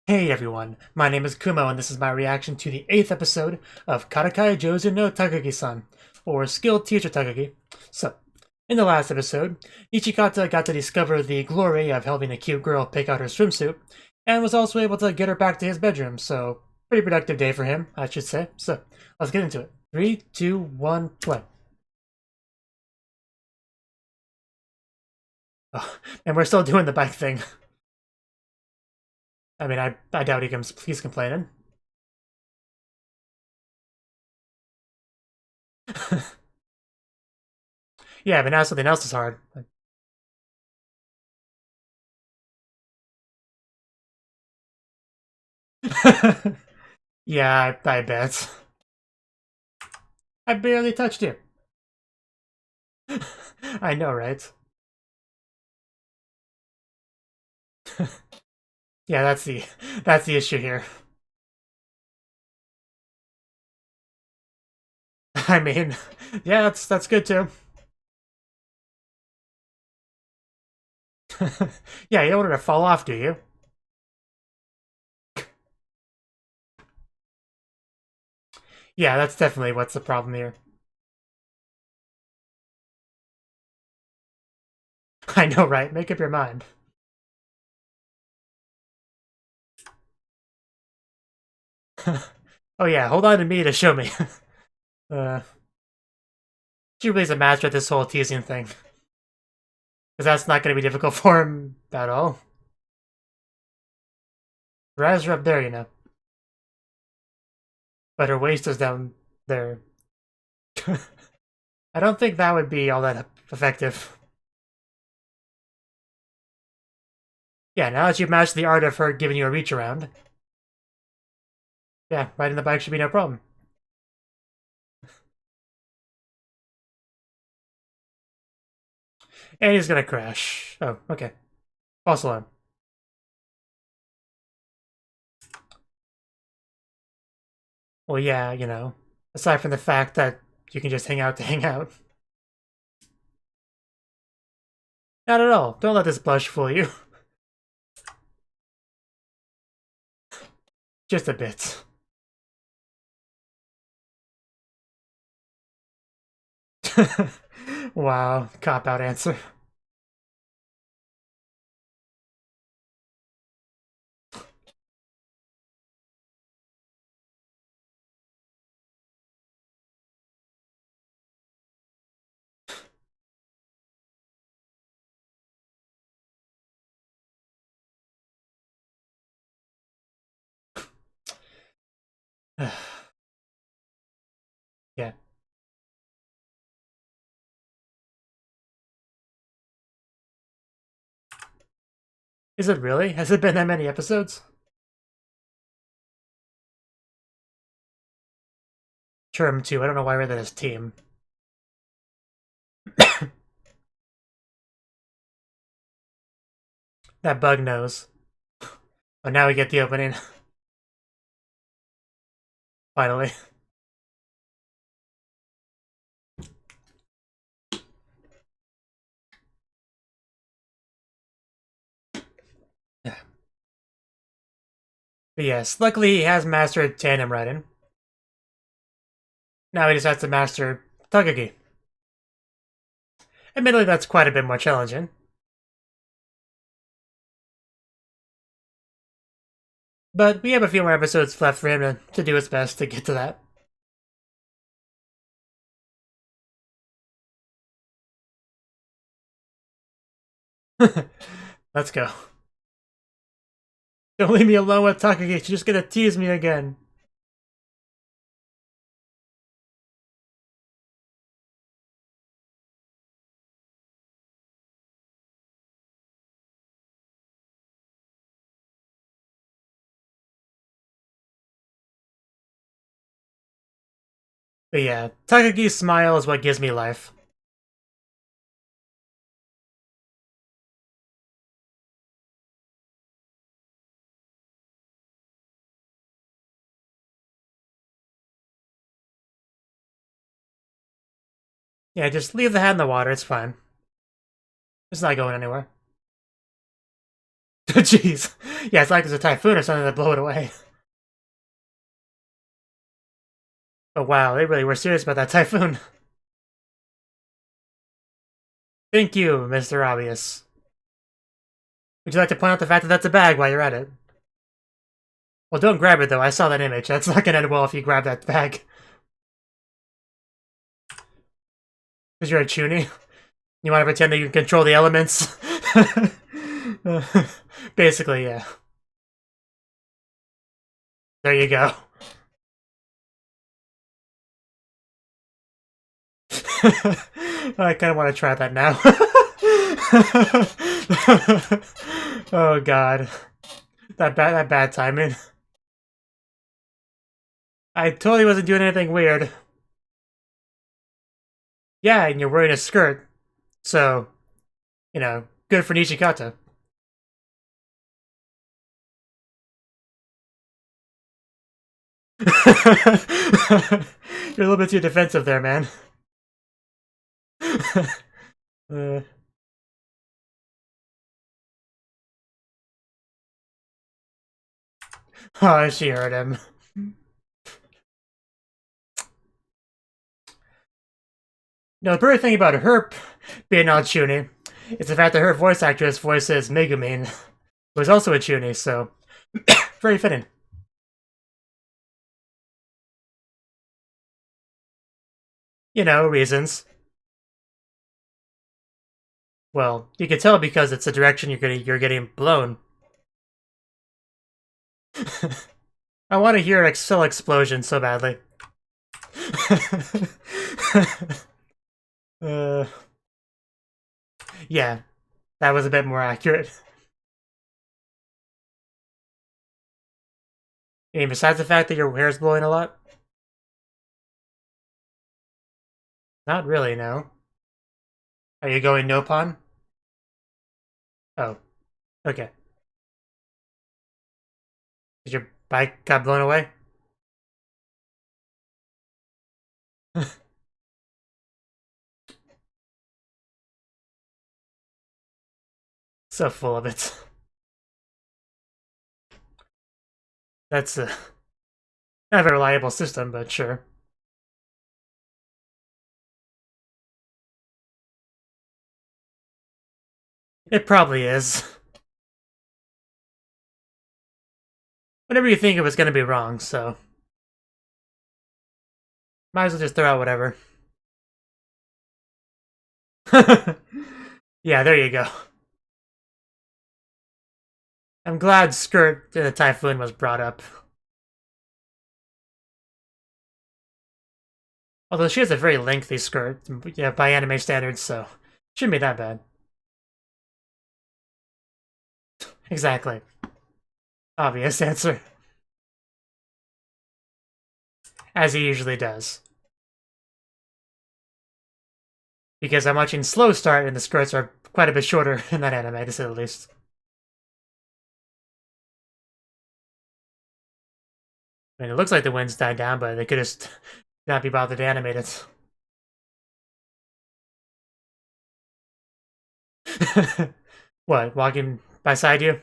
Hey everyone, my name is Kumo and this is my reaction to the 8th episode of Karakai Jozu no Takagi-san, or Skilled Teacher Takagi. So, in the last episode, Ichikata got to discover the glory of helping a cute girl pick out her swimsuit, and was also able to get her back to his bedroom, so pretty productive day for him, I should say. So, let's get into it. 3, 2, 1, play. Oh, and we're still doing the bike thing. I mean, I doubt he's complaining. Yeah, but now something else is hard. Yeah, I bet. I barely touched you. I know, right? Yeah, that's the issue here. I mean, yeah, that's good too. Yeah, you don't want her to fall off, do you? Yeah, that's definitely what's the problem here. I know, right? Make up your mind. Oh yeah, hold on to me to show me. uh, Jubilee's a master at this whole teasing thing. Because that's not going to be difficult for him at all. Her eyes are up there, you know. But her waist is down there. I don't think that would be all that effective. Yeah, now that you've mastered the art of her giving you a reach around, yeah, riding the bike should be no problem. And he's gonna crash. Oh, okay. False alarm. Well, yeah, you know, aside from the fact that you can just hang out to hang out. Not at all. Don't let this blush fool you. Just a bit. Wow, cop-out answer. Yeah. Is it really? Has it been that many episodes? Term 2, I don't know why I read that as team. That bug knows. Oh, now we get the opening. Finally. But yes, luckily he has mastered Tandem riding. Now he just has to master Takagi. Admittedly, that's quite a bit more challenging. But we have a few more episodes left for him to do his best to get to that. Let's go. Don't leave me alone with Takagi, she's just gonna tease me again. But yeah, Takagi's smile is what gives me life. Yeah, just leave the hat in the water, it's fine. It's not going anywhere. Jeez. Yeah, it's like there's a typhoon or something that blow it away. Oh wow, they really were serious about that typhoon. Thank you, Mr. Obvious. Would you like to point out the fact that that's a bag while you're at it? Well, don't grab it though, I saw that image. That's not gonna end well if you grab that bag. Because you're a Chuny. You want to pretend that you can control the elements? Basically, yeah. There you go. I kind of want to try that now. Oh god. That bad timing. I totally wasn't doing anything weird. Yeah, and you're wearing a skirt. So, you know, good for Nishikata. You're a little bit too defensive there, man. Oh, she heard him. No, the perfect thing about her being on Chuny is the fact that her voice actress voices Megumin, who is also a Chuny, so very fitting. You know, reasons. Well, you can tell because it's the direction you're getting blown. I want to hear an cell explosion so badly. Yeah, that was a bit more accurate. And besides the fact that your hair's blowing a lot? Not really, no. Are you going Nopon? Oh, okay. Did your bike got blown away? So full of it. That's not a very reliable system, but sure. It probably is. Whatever you think it was going to be wrong, so might as well just throw out whatever. Yeah, there you go. I'm glad skirt in the typhoon was brought up. Although she has a very lengthy skirt, yeah, by anime standards, so shouldn't be that bad. Exactly. Obvious answer. As he usually does. Because I'm watching Slow Start and the skirts are quite a bit shorter in that anime, to say the least. I mean, it looks like the wind's died down, but they could just not be bothered to animate it. What, walking beside you?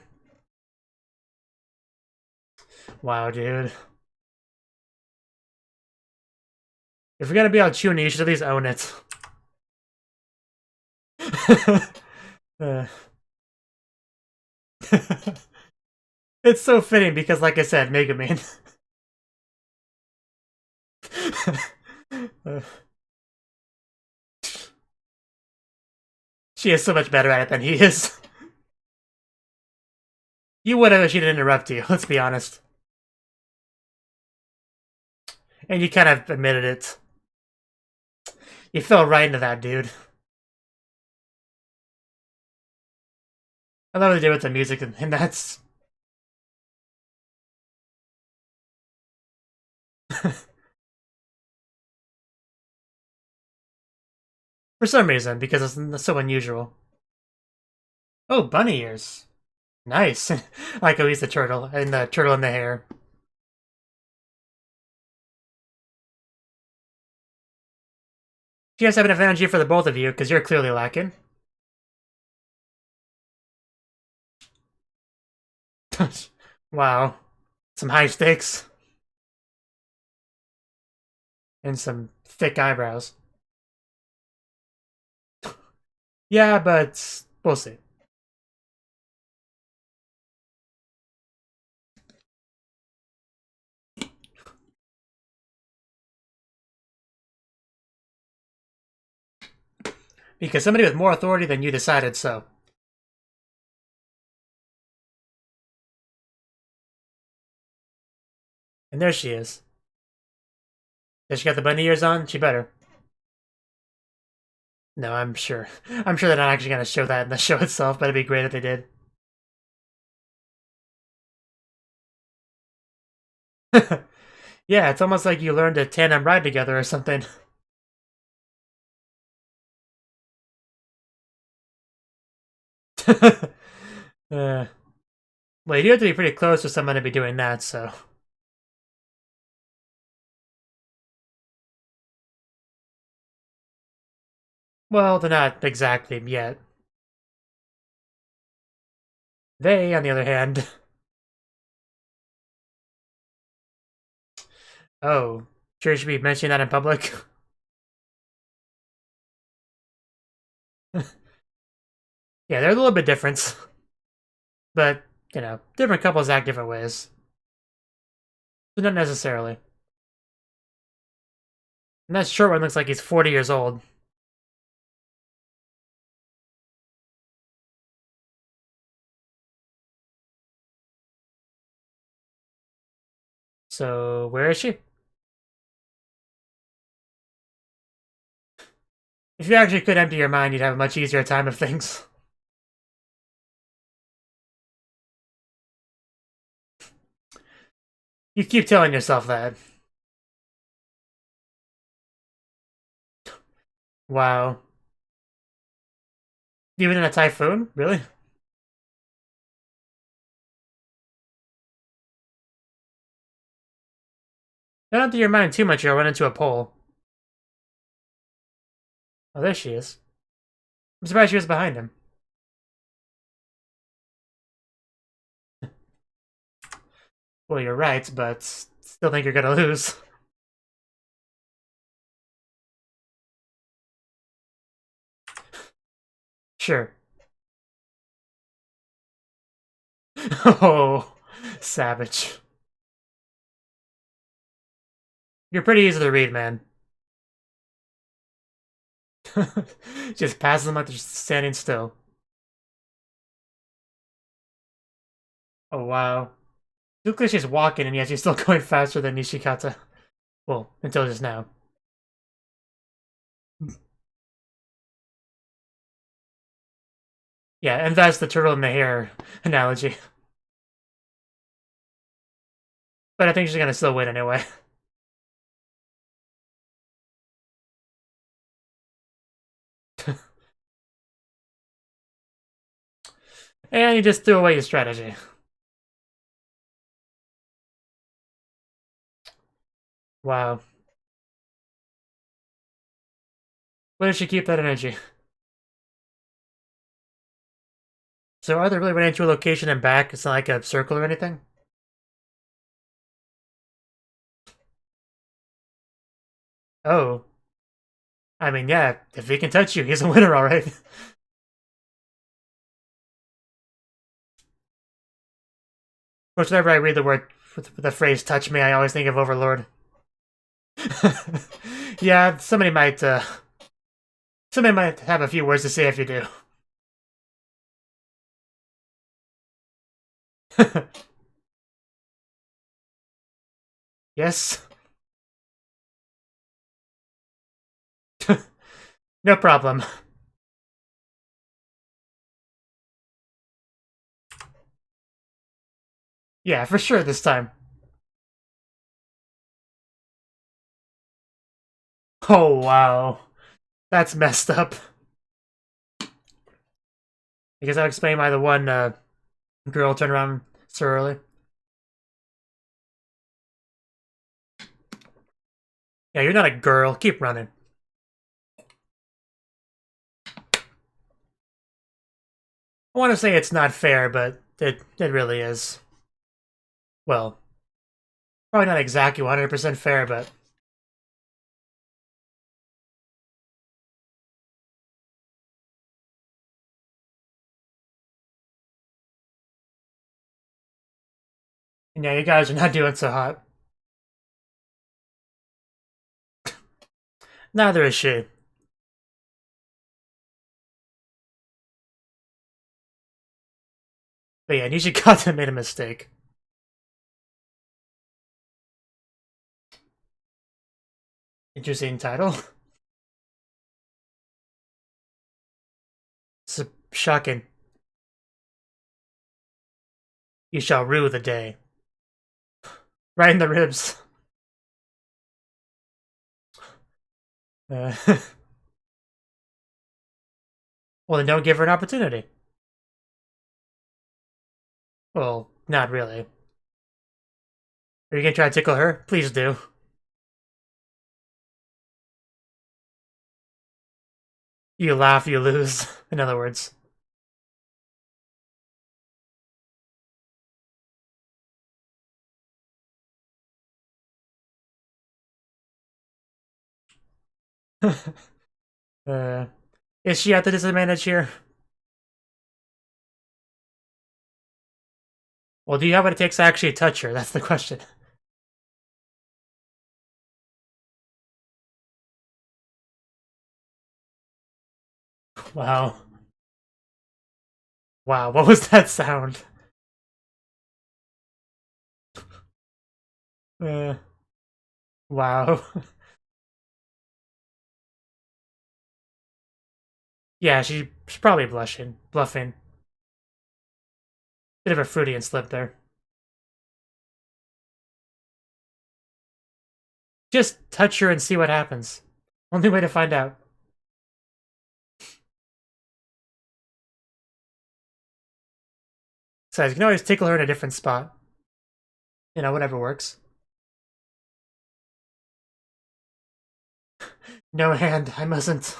Wow, dude. If you're gonna be on Chuny, you should at least own it. It's so fitting because, like I said, Megumin. She is so much better at it than he is. You would have if she didn't interrupt you, let's be honest. And you kind of admitted it. You fell right into that, dude. I love what they did with the music, and that's... For some reason, because it's so unusual. Oh, bunny ears. Nice. Like at least the turtle, and the turtle in the hair. Do you guys have an advantage for the both of you, because you're clearly lacking. Wow. Some high stakes. And some thick eyebrows. Yeah, but we'll see. Because somebody with more authority than you decided so. And there she is. Does she got the bunny ears on? She better. No, I'm sure. I'm sure they're not actually going to show that in the show itself, but it'd be great if they did. Yeah, it's almost like you learned to tandem ride together or something. Well, you do have to be pretty close to someone to be doing that, so. Well, they're not exactly yet. They, on the other hand. Oh, sure you should be mentioning that in public? Yeah, they're a little bit different. But, you know, different couples act different ways. But not necessarily. And that short one looks like he's 40 years old. So, where is she? If you actually could empty your mind, you'd have a much easier time of things. You keep telling yourself that. Wow. Even in a typhoon? Really? Don't empty your mind too much, you'll run into a pole. Oh, there she is. I'm surprised she was behind him. Well, you're right, but still think you're gonna lose. Sure. Oh, savage. You're pretty easy to read, man. Just passes them like they're just standing still. Oh, wow. Looks like she's walking, and yet she's still going faster than Nishikata. Well, until just now. Yeah, and that's the turtle in the hair analogy. But I think she's gonna still win anyway. And you just threw away your strategy. Wow. Where did she keep that energy? So are they really running to a location and back? It's not like a circle or anything? Oh. I mean, yeah, if he can touch you, he's a winner, alright. Of course, whenever I read the word, the phrase touch me, I always think of Overlord. Yeah, somebody might have a few words to say if you do. Yes? No problem. Yeah, for sure this time. Oh, wow. That's messed up. Because I'll explain why the one girl turned around so early. Yeah, you're not a girl. Keep running. I want to say it's not fair, but it really is. Well, probably not exactly 100% fair, but... Yeah, you guys are not doing so hot. Neither is she. But yeah, Nishikata made a mistake. Interesting title. It's shocking. You shall rue the day. Right in the ribs. Well, then don't give her an opportunity. Well, not really. Are you gonna try to tickle her? Please do. You laugh, you lose. In other words. uh, is she at the disadvantage here? Well, do you have what it takes to actually touch her? That's the question. Wow. Wow, what was that sound? Wow. Yeah, she's probably bluffing. Bit of a Freudian slip there. Just touch her and see what happens. Only way to find out. Besides, you can always tickle her in a different spot. You know, whatever works. No hand, I mustn't.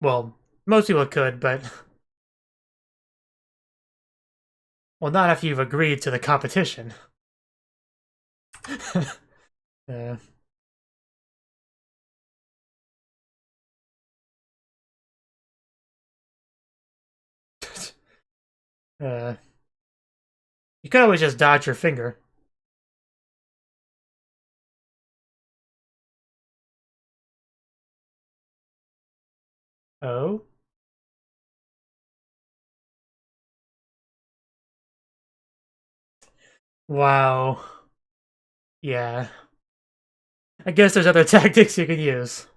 Well, most people could, but... Well, not if you've agreed to the competition. uh, uh, you could always just dodge your finger. Oh? Wow. Yeah. I guess there's other tactics you can use.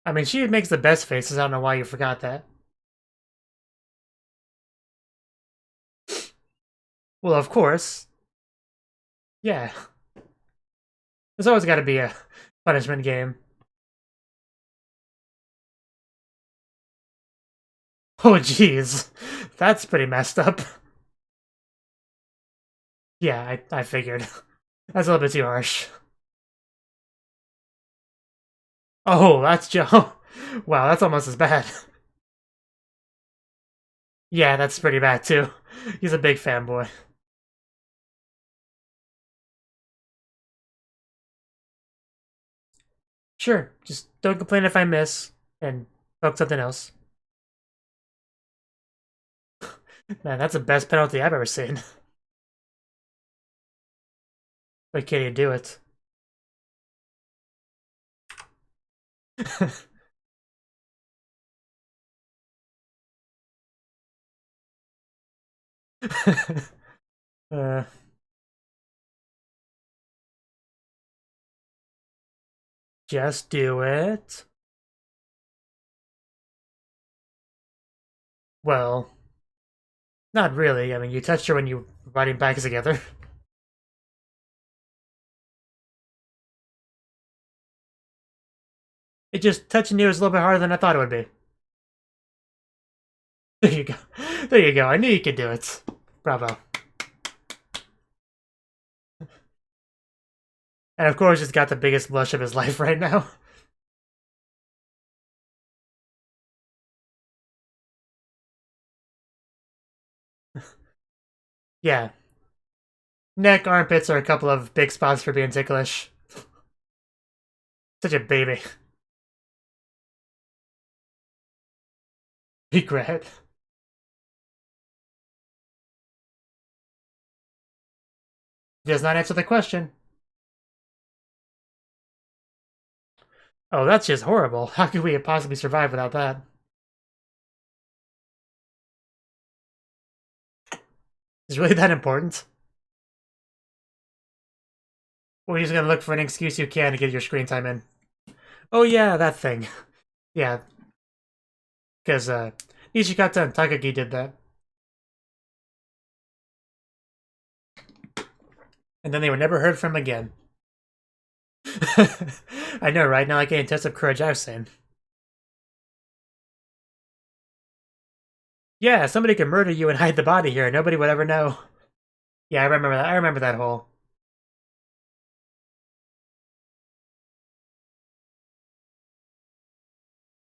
I mean, she makes the best faces. I don't know why you forgot that. Well, of course. Yeah. There's always got to be a punishment game. Oh, jeez. That's pretty messed up. Yeah, I figured. That's a little bit too harsh. Oh, that's Joe. Wow, that's almost as bad. Yeah, that's pretty bad too. He's a big fanboy. Sure, just don't complain if I miss, and poke something else. Man, that's the best penalty I've ever seen. Why can't you do it? uh, just do it. Well, not really. I mean, you touched her when you were riding bikes together. It just touching you is a little bit harder than I thought it would be. There you go. There you go. I knew you could do it. Bravo. And of course, he's got the biggest blush of his life right now. Yeah. Neck, armpits are a couple of big spots for being ticklish. Such a baby. Regret. Does not answer the question. Oh, that's just horrible. How could we possibly survive without that? Is really that important? Or are you just gonna look for an excuse you can to get your screen time in? Oh yeah, that thing. Yeah. Because, Nishikata and Takagi did that. And then they were never heard from again. I know, right? Now I gain test of courage, I was saying. Yeah, somebody could murder you and hide the body here. Nobody would ever know. Yeah, I remember that. I remember that whole.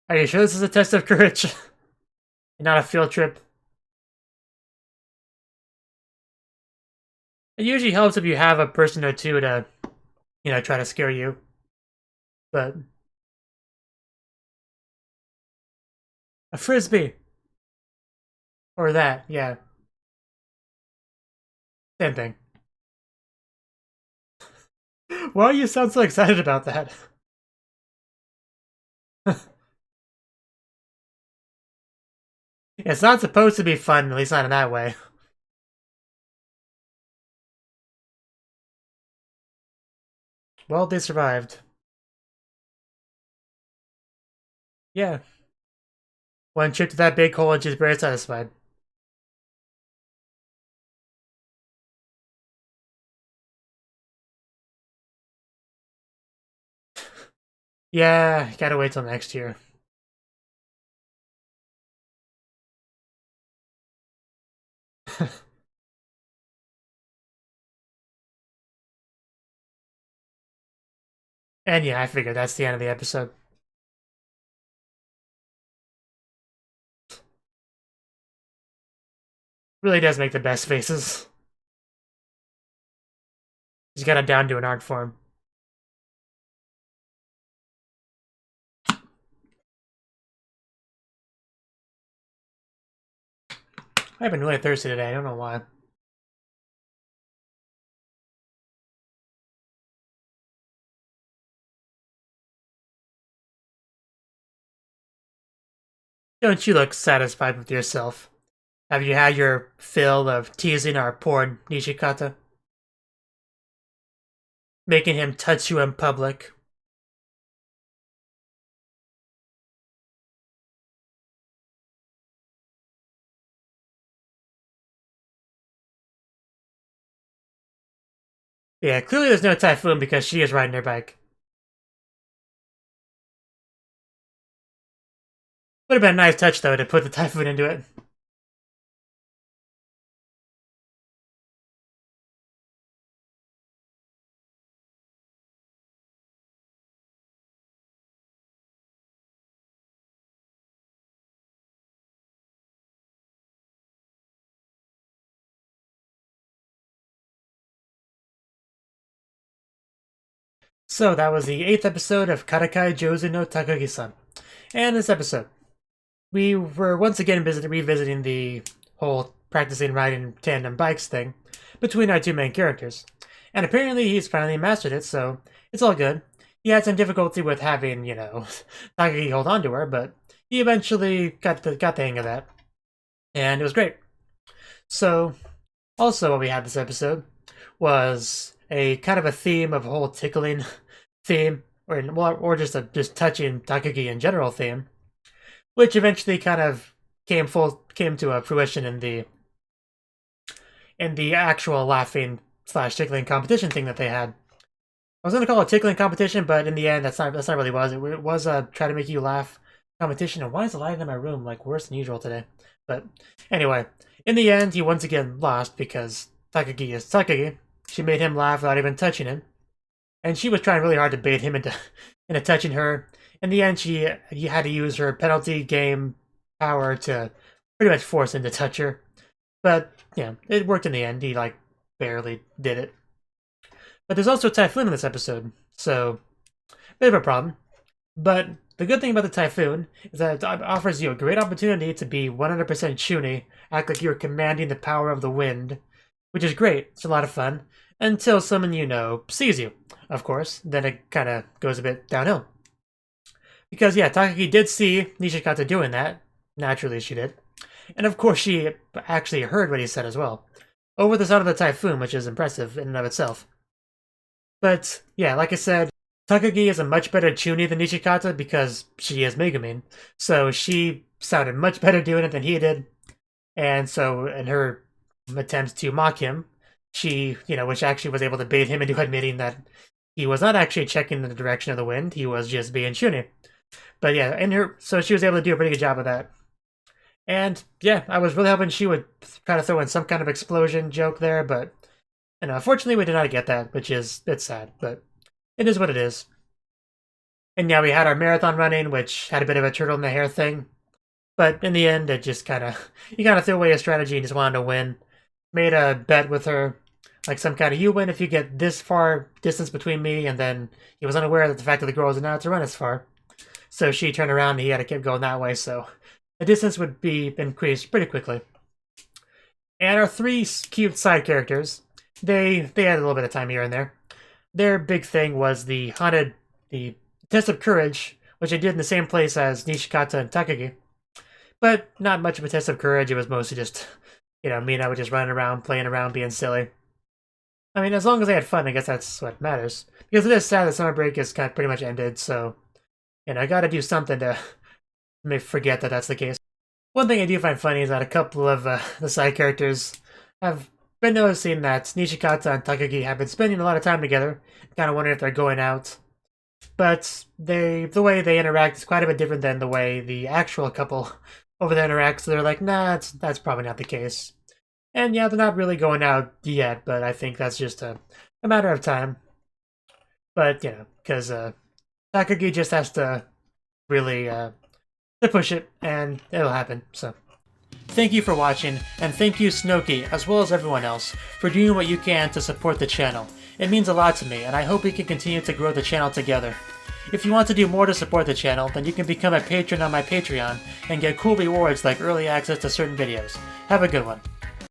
Are you sure this is a test of courage? And not a field trip? It usually helps if you have a person or two to, try to scare you. But a frisbee. Or that, yeah. Same thing. Why do you sound so excited about that? It's not supposed to be fun, at least not in that way. Well, they survived. Yeah. One trip to that big hole and she's very satisfied. Yeah, gotta wait till next year. And yeah, I figured that's the end of the episode. Really does make the best faces. He's got it down to an art form. I've been really thirsty today, I don't know why. Don't you look satisfied with yourself? Have you had your fill of teasing our poor Nishikata? Making him touch you in public? Yeah, clearly there's no typhoon because she is riding her bike. Would have been a nice touch, though, to put the typhoon into it. So that was the 8th episode of Karakai Jozu no Takagi-san. And this episode, we were once again revisiting the whole practicing riding tandem bikes thing between our two main characters. And apparently he's finally mastered it, so it's all good. He had some difficulty with having, Takagi hold on to her, but he eventually got the hang of that. And it was great. So, also what we had this episode was a kind of a theme of a whole tickling theme, or just touching Takagi in general theme, which eventually kind of came to a fruition in the actual laughing / tickling competition thing that they had. I was gonna call it tickling competition, but in the end, that's not really was. It was a try to make you laugh competition. And why is the light in my room like worse than usual today? But anyway, in the end, he once again lost because Takagi is Takagi. She made him laugh without even touching him. and she was trying really hard to bait him into touching her. In the end, he had to use her penalty game power to pretty much force him to touch her. But yeah, it worked in the end. He like barely did it. But there's also a typhoon in this episode, so bit of a problem. But the good thing about the typhoon is that it offers you a great opportunity to be 100% Chuni, act like you're commanding the power of the wind, which is great. It's a lot of fun until someone you know sees you. Of course, then it kind of goes a bit downhill. Because yeah, Takagi did see Nishikata doing that. Naturally, she did. And of course, she actually heard what he said as well. Over the sound of the typhoon, which is impressive in and of itself. But yeah, like I said, Takagi is a much better Chuni than Nishikata because she is Megumin. So she sounded much better doing it than he did. And so in her attempts to mock him, she, which actually was able to bait him into admitting that he was not actually checking the direction of the wind, he was just being Chuni. But yeah, so she was able to do a pretty good job of that. And yeah, I was really hoping she would try to throw in some kind of explosion joke there, but unfortunately we did not get that, which is a bit sad, but it is what it is. And yeah, we had our marathon running, which had a bit of a turtle in the hair thing. But in the end, it just you kind of threw away a strategy and just wanted to win. Made a bet with her, like some kind of, you win if you get this far distance between me, and then he was unaware that the fact that the girl wasn't allowed to run as far. So she turned around and he had to keep going that way, so the distance would be increased pretty quickly. And our three cute side characters, they had a little bit of time here and there. Their big thing was the test of courage, which they did in the same place as Nishikata and Takagi. But not much of a test of courage, it was mostly just, me and I were just running around, playing around, being silly. I mean, as long as they had fun, I guess that's what matters. Because it is sad that summer break is kind of pretty much ended, so, I gotta do something to make forget that that's the case. One thing I do find funny is that a couple of the side characters have been noticing that Nishikata and Takagi have been spending a lot of time together, kind of wondering if they're going out. But the way they interact is quite a bit different than the way the actual couple over there interact, so they're like, nah, that's probably not the case. And yeah, they're not really going out yet, but I think that's just a matter of time. But, because Takagi just has to really to push it, and it'll happen, so. Thank you for watching, and thank you Cnouki, as well as everyone else, for doing what you can to support the channel. It means a lot to me, and I hope we can continue to grow the channel together. If you want to do more to support the channel, then you can become a patron on my Patreon, and get cool rewards like early access to certain videos. Have a good one.